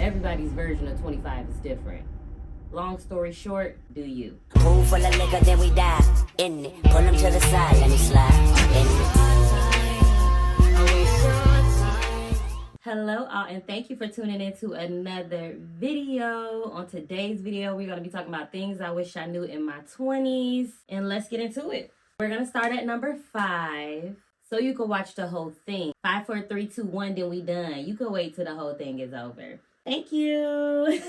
Everybody's version of 25 is different. Long story short, do you. Pool full of liquor, then we die in it. Pull them to the side, let me slide in it. Hello all, and thank you for tuning in to another video. On today's video, we're going to be talking about things I wish I knew in my 20s. And let's get into it. We're going to start at number 5. So you can watch the whole thing. 5, 4, 3, 2, 1, then we done. You can wait till the whole thing is over. Thank you.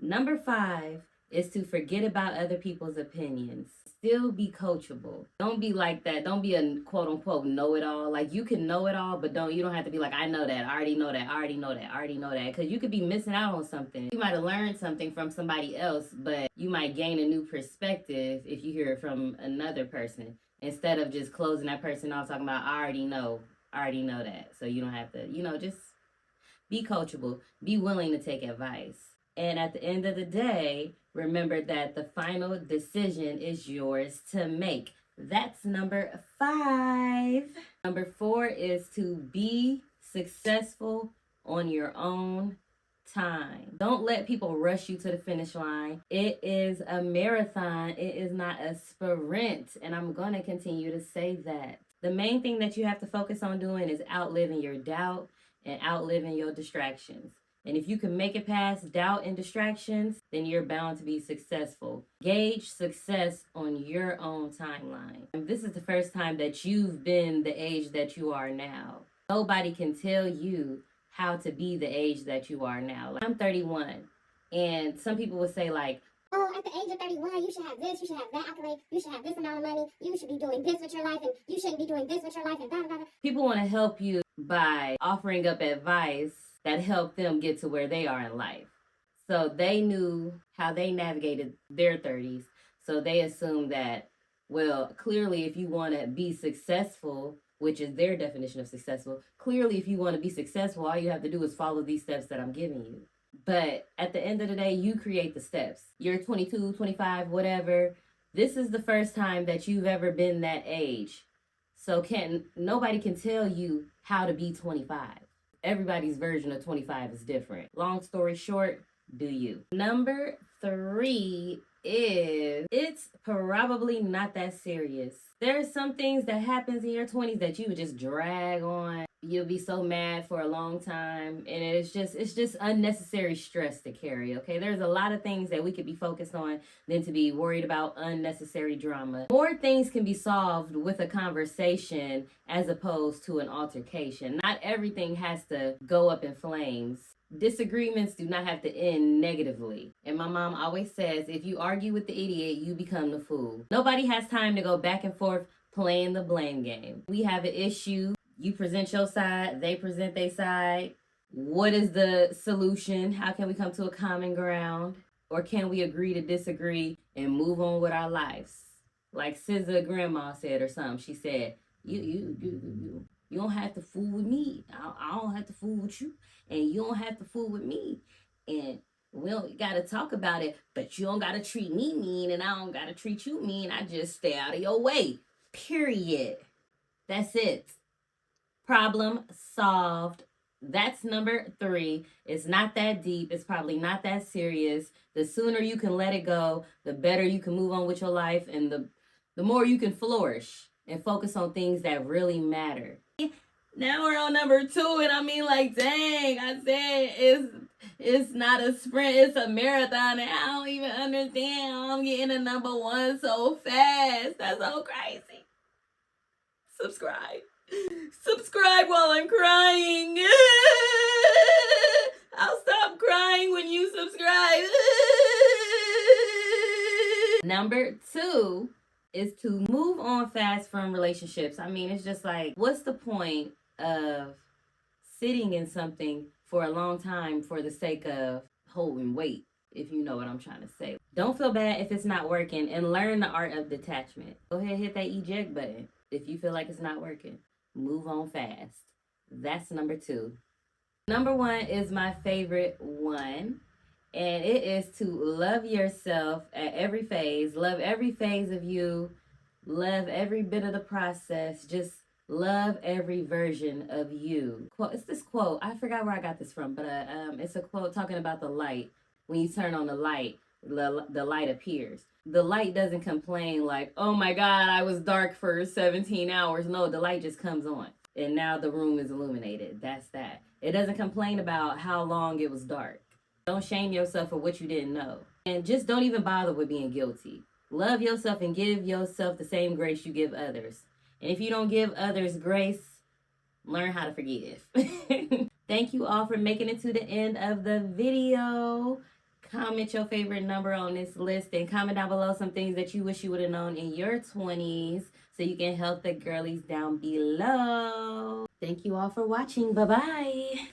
Number 5 is to forget about other people's opinions. Still be coachable. Don't be like that. Don't be a quote unquote know-it-all. Like, you can know it all, but you don't have to be like, I know that, I already know that, I already know that, I already know that. Because you could be missing out on something. You might have learned something from somebody else, but you might gain a new perspective if you hear it from another person. Instead of just closing that person off talking about, I already know that. So you don't have to, just be coachable. Be willing to take advice. And at the end of the day, remember that the final decision is yours to make. That's number 5. Number 4 is to be successful on your own time. Don't let people rush you to the finish line. It is a marathon. It is not a sprint. And I'm going to continue to say that. The main thing that you have to focus on doing is outliving your doubt and outliving your distractions. And if you can make it past doubt and distractions, then you're bound to be successful. Gauge success on your own timeline. And this is the first time that you've been the age that you are now. Nobody can tell you how to be the age that you are now. Like, I'm 31, and some people would say like, oh, at the age of 31, you should have this, you should have that accolade, you should have this amount of money, you should be doing this with your life, and you shouldn't be doing this with your life, and blah, blah, blah. People want to help you by offering up advice that helped them get to where they are in life. So they knew how they navigated their 30s. So they assumed that, well, clearly if you want to be successful, which is their definition of successful, clearly if you want to be successful, all you have to do is follow these steps that I'm giving you. But at the end of the day, you create the steps. You're 22, 25, whatever. This is the first time that you've ever been that age. So nobody can tell you how to be 25. Everybody's version of 25 is different. Long story short, do you. Number 3 is, it's probably not that serious. There's some things that happens in your 20s that you would just drag on. You'll be so mad for a long time, and it's just unnecessary stress to carry, okay? There's a lot of things that we could be focused on than to be worried about unnecessary drama. More things can be solved with a conversation as opposed to an altercation. Not everything has to go up in flames. Disagreements do not have to end negatively. And my mom always says, if you argue with the idiot, you become the fool. Nobody has time to go back and forth playing the blame game. We have an issue. You present your side, they present their side. What is the solution? How can we come to a common ground? Or can we agree to disagree and move on with our lives? Like SZA grandma said or something. She said, you don't have to fool with me. I don't have to fool with you. And you don't have to fool with me. And we don't got to talk about it. But you don't got to treat me mean. And I don't got to treat you mean. I just stay out of your way. Period. That's it. Problem solved. That's number 3. It's not that deep. It's probably not that serious. The sooner you can let it go, the better you can move on with your life. And the more you can flourish and focus on things that really matter. Now we're on number 2, and I mean, like, dang, I said it's not a sprint, it's a marathon, and I don't even understand how I'm getting to number 1 so fast. That's so crazy. Subscribe while I'm crying. I'll stop crying when you subscribe. Number 2 is to move on fast from relationships. I mean, it's just like, what's the point of sitting in something for a long time for the sake of holding weight, if you know what I'm trying to say. Don't feel bad if it's not working, and learn the art of detachment. Go ahead, hit that eject button. If you feel like it's not working, move on fast. That's number 2. Number 1 is my favorite one, and it is to love yourself at every phase. Love every phase of you. Love every bit of the process. Just Love every version of you. It's this quote. I forgot where I got this from, but it's a quote talking about the light. When you turn on the light, the light appears. The light doesn't complain like, oh my God, I was dark for 17 hours. No, the light just comes on. And now the room is illuminated. That's that. It doesn't complain about how long it was dark. Don't shame yourself for what you didn't know. And just don't even bother with being guilty. Love yourself and give yourself the same grace you give others. And if you don't give others grace, learn how to forgive. Thank you all for making it to the end of the video. Comment your favorite number on this list and comment down below some things that you wish you would have known in your 20s so you can help the girlies down below. Thank you all for watching. Bye-bye.